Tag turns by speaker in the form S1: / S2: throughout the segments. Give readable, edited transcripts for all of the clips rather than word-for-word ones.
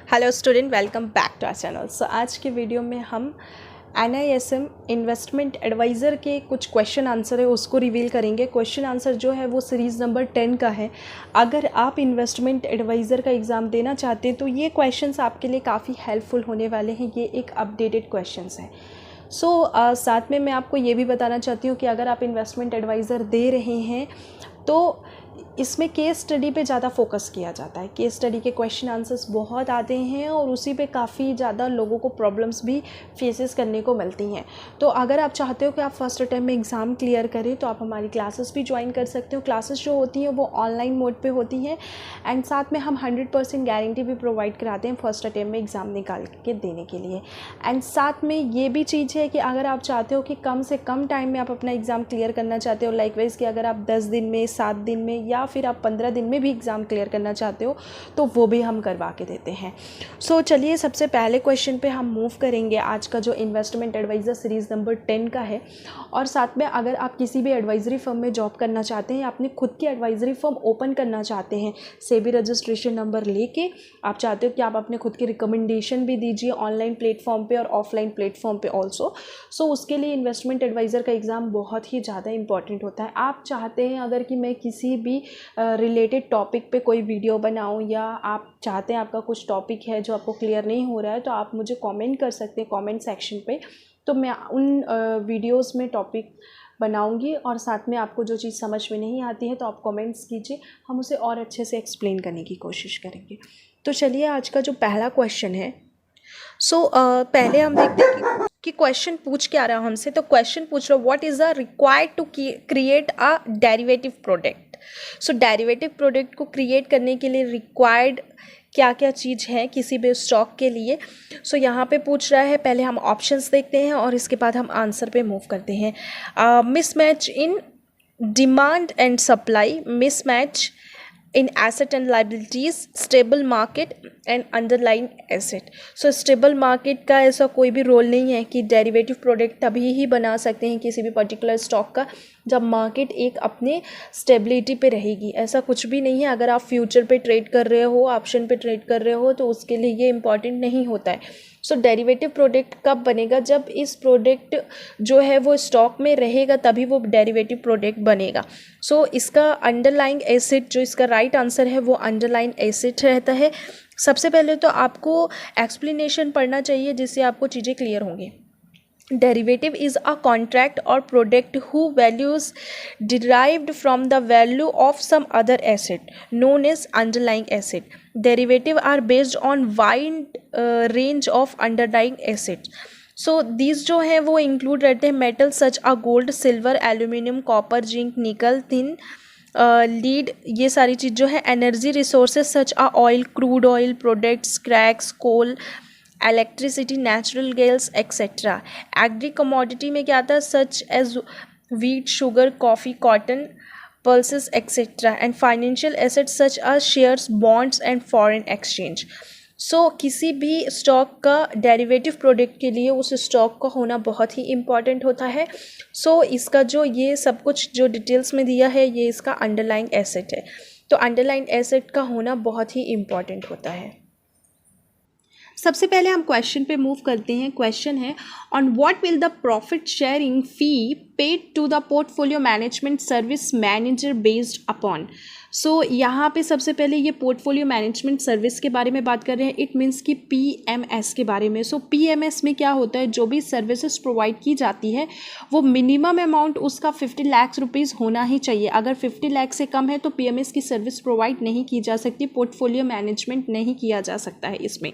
S1: Hello student, welcome back to our channel. So आज के video में हम NISM इन्वेस्टमेंट एडवाइज़र के कुछ क्वेश्चन आंसर है उसको रिवील करेंगे। क्वेश्चन आंसर जो है वो सीरीज़ नंबर 10 का है। अगर आप इन्वेस्टमेंट एडवाइज़र का एग्ज़ाम देना चाहते हैं तो ये क्वेश्चंस आपके लिए काफ़ी हेल्पफुल होने वाले हैं। ये एक अपडेटेड क्वेश्चंस हैं। साथ में मैं आपको ये भी बताना चाहती हूँ कि अगर आप इन्वेस्टमेंट एडवाइज़र दे रहे हैं तो इसमें केस स्टडी पे ज़्यादा फोकस किया जाता है। केस स्टडी के क्वेश्चन आंसर्स बहुत आते हैं और उसी पे काफ़ी ज़्यादा लोगों को प्रॉब्लम्स भी फेसेस करने को मिलती हैं। तो अगर आप चाहते हो कि आप फर्स्ट अटैम्प्ट में एग्ज़ाम क्लियर करें तो आप हमारी क्लासेस भी ज्वाइन कर सकते हो। क्लासेस जो होती हैं वो ऑनलाइन मोड पे होती हैं एंड साथ में हम 100% गारंटी भी प्रोवाइड कराते हैं फर्स्ट अटैम्प्ट में एग्ज़ाम निकाल के देने के लिए। एंड साथ में ये भी चीज़ है कि अगर आप चाहते हो कि कम से कम टाइम में आप अपना एग्ज़ाम क्लियर करना चाहते हो, लाइकवाइज कि अगर आप 10 दिन में, 7 दिन में या फिर आप 15 दिन में भी एग्ज़ाम क्लियर करना चाहते हो तो वो भी हम करवा के देते हैं। चलिए सबसे पहले क्वेश्चन पे हम मूव करेंगे। आज का जो इन्वेस्टमेंट एडवाइज़र सीरीज़ नंबर 10 का है। और साथ में अगर आप किसी भी एडवाइज़री फर्म में जॉब करना चाहते हैं या अपनी खुद की एडवाइज़री फर्म ओपन करना चाहते हैं, सेबी रजिस्ट्रेशन नंबर लेके आप चाहते हो कि आप अपने खुद की रिकमेंडेशन भी दीजिए ऑनलाइन प्लेटफॉर्म पे और ऑफलाइन प्लेटफॉर्म पे ऑल्सो। उसके लिए इन्वेस्टमेंट एडवाइज़र का एग्ज़ाम बहुत ही ज़्यादा इंपॉर्टेंट होता है। आप चाहते हैं अगर कि मैं किसी भी रिलेटेड टॉपिक पे कोई वीडियो बनाऊं या आप चाहते हैं आपका कुछ टॉपिक है जो आपको क्लियर नहीं हो रहा है तो आप मुझे कमेंट कर सकते हैं कमेंट सेक्शन पे। तो मैं उन वीडियोस में टॉपिक बनाऊंगी और साथ में आपको जो चीज़ समझ में नहीं आती है तो आप कमेंट्स कीजिए, हम उसे और अच्छे से एक्सप्लेन करने की कोशिश करेंगे। तो चलिए आज का जो पहला क्वेश्चन है, पहले हम देखते हैं कि क्वेश्चन पूछ क्या रहा हमसे। तो क्वेश्चन पूछ रहा what is the required to create a derivative product. Derivative product को क्रिएट करने के लिए रिक्वायर्ड क्या क्या चीज़ है किसी भी स्टॉक के लिए। यहाँ पे पूछ रहा है, पहले हम ऑप्शंस देखते हैं और इसके बाद हम आंसर पे मूव करते हैं। Mismatch in demand and supply, mismatch in asset and liabilities, stable market and underlying asset। Stable market का ऐसा कोई भी रोल नहीं है कि डेरिवेटिव प्रोडक्ट तभी ही बना सकते हैं किसी भी पर्टिकुलर स्टॉक का जब मार्केट एक अपने स्टेबिलिटी पे रहेगी। ऐसा कुछ भी नहीं है। अगर आप फ्यूचर पे ट्रेड कर रहे हो, ऑप्शन पे ट्रेड कर रहे हो तो उसके लिए ये इंपॉर्टेंट नहीं होता है। डेरिवेटिव प्रोडक्ट कब बनेगा? जब इस प्रोडक्ट जो है वो स्टॉक में रहेगा तभी वो डेरिवेटिव प्रोडक्ट बनेगा। इसका अंडरलाइंग एसेट, जो इसका राइट आंसर है वो अंडरलाइंग एसेट रहता है। सबसे पहले तो आपको एक्सप्लेनेशन पढ़ना चाहिए जिससे आपको चीज़ें क्लियर होंगी। Derivative is a contract or product whose value is derived from the value of some other asset known as underlying asset. Derivative are based on wide range of underlying assets. These जो हैं वो include रहते हैं metal such as gold, silver, aluminium, copper, zinc, nickel, tin lead. ये सारी चीज़ जो है energy resources such as oil, crude oil products, cracks, coal, electricity, natural gas etcetera. Agri commodity में क्या आता है? Such as wheat, sugar, coffee, cotton, pulses etcetera. And financial assets such as shares, bonds and foreign exchange. किसी भी stock का derivative product के लिए उस स्टॉक का होना बहुत ही इम्पॉर्टेंट होता है। इसका जो ये सब कुछ जो डिटेल्स में दिया है ये इसका अंडरलाइंग एसेट है। तो अंडरलाइंग एसेट का होना बहुत ही इम्पॉर्टेंट होता है। सबसे पहले हम क्वेश्चन पे मूव करते हैं। क्वेश्चन है on what will the profit sharing fee paid to the portfolio management service manager based upon. यहाँ पे सबसे पहले ये पोर्टफोलियो मैनेजमेंट सर्विस के बारे में बात कर रहे हैं। इट मीन्स कि PMS के बारे में। PMS में क्या होता है? जो भी सर्विसेज प्रोवाइड की जाती है वो मिनिमम अमाउंट उसका 50 लाख रुपीज़ होना ही चाहिए। अगर 50 लाख से कम है तो PMS की सर्विस प्रोवाइड नहीं की जा सकती, पोर्टफोलियो मैनेजमेंट नहीं किया जा सकता है इसमें।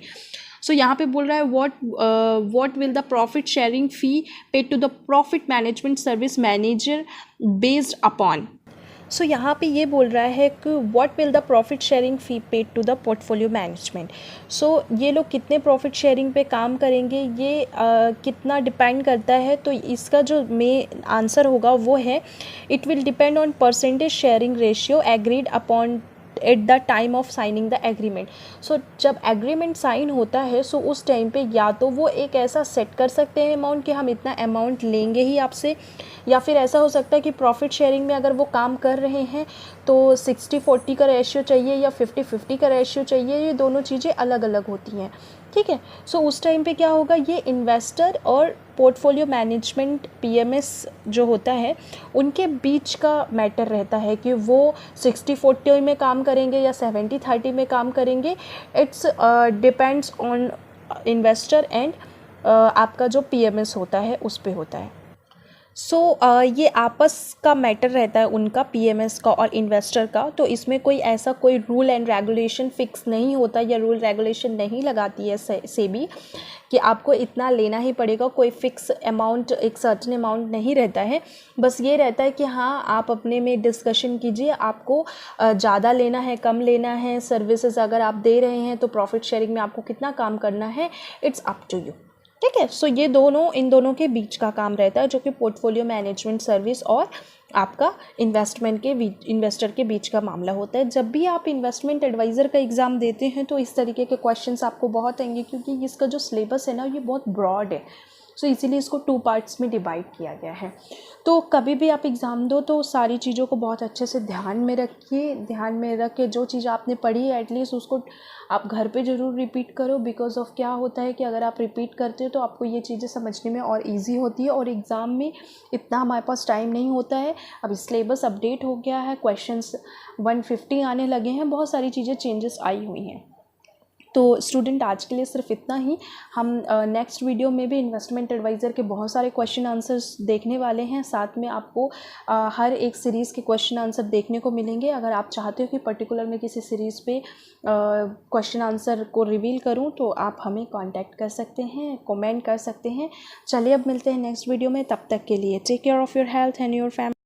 S1: यहाँ पे बोल रहा है what will the profit sharing fee paid to the profit management service manager based upon. यहाँ पे ये बोल रहा है कि what will the profit sharing fee paid to the portfolio management. ये लोग कितने प्रॉफिट शेयरिंग पे काम करेंगे ये कितना डिपेंड करता है। तो इसका जो मेन आंसर होगा वो है it will depend on percentage sharing ratio agreed upon at the time of signing the agreement. So जब एग्रीमेंट साइन होता है सो उस टाइम पे या तो वो एक ऐसा सेट कर सकते हैं अमाउंट कि हम इतना अमाउंट लेंगे ही आपसे, या फिर ऐसा हो सकता है कि प्रॉफिट शेयरिंग में अगर वो काम कर रहे हैं तो 60-40 का रेशियो चाहिए या 50-50 का रेशियो चाहिए, ये दोनों चीज़ें अलग अलग होती हैं, ठीक है। सो उस टाइम पे क्या होगा, ये इन्वेस्टर और पोर्टफोलियो मैनेजमेंट पीएमएस जो होता है उनके बीच का मैटर रहता है कि वो 60-40 में काम करेंगे या 70-30 में काम करेंगे। It's depends on investor and आपका जो पीएमएस होता है उस पे होता है। सो ये आपस का मैटर रहता है उनका, पीएमएस का और इन्वेस्टर का। तो इसमें कोई ऐसा कोई रूल एंड रेगुलेशन फिक्स नहीं होता या रूल रेगुलेशन नहीं लगाती है सेबी कि आपको इतना लेना ही पड़ेगा। कोई फिक्स अमाउंट, एक सर्टेन अमाउंट नहीं रहता है। बस ये रहता है कि हाँ, आप अपने में डिस्कशन कीजिए, आपको ज़्यादा लेना है, कम लेना है, सर्विसेज अगर आप दे रहे हैं तो प्रॉफिट शेयरिंग में आपको कितना काम करना है, इट्स अप टू यू, ठीक है। सो ये दोनों, इन दोनों के बीच का काम रहता है जो कि पोर्टफोलियो मैनेजमेंट सर्विस और आपका इन्वेस्टर के बीच का मामला होता है। जब भी आप इन्वेस्टमेंट एडवाइज़र का एग्ज़ाम देते हैं तो इस तरीके के क्वेश्चंस आपको बहुत आएंगे, क्योंकि इसका जो सिलेबस है ना ये बहुत ब्रॉड है। सो इसीलिए इसको 2 पार्ट्स में डिवाइड किया गया है। तो कभी भी आप एग्ज़ाम दो तो सारी चीज़ों को बहुत अच्छे से ध्यान में रखिए। ध्यान में रख के जो चीज़ आपने पढ़ी है एटलीस्ट उसको आप घर पे ज़रूर रिपीट करो। बिकॉज ऑफ क्या होता है कि अगर आप रिपीट करते हो तो आपको ये चीज़ें समझने में और ईजी होती है, और एग्ज़ाम में इतना हमारे पास टाइम नहीं होता है। अब सिलेबस अपडेट हो गया है, क्वेश्चंस 150 आने लगे हैं, बहुत सारी चीज़ें चेंजेस आई हुई हैं। तो स्टूडेंट आज के लिए सिर्फ इतना ही। हम नेक्स्ट वीडियो में भी इन्वेस्टमेंट एडवाइज़र के बहुत सारे क्वेश्चन आंसर्स देखने वाले हैं। साथ में आपको हर एक सीरीज़ के क्वेश्चन आंसर देखने को मिलेंगे। अगर आप चाहते हो कि पर्टिकुलर में किसी सीरीज़ पे क्वेश्चन आंसर को रिवील करूं तो आप हमें कांटेक्ट कर सकते हैं, कमेंट कर सकते हैं। चलिए अब मिलते हैं नेक्स्ट वीडियो में, तब तक के लिए take care of your health and your family.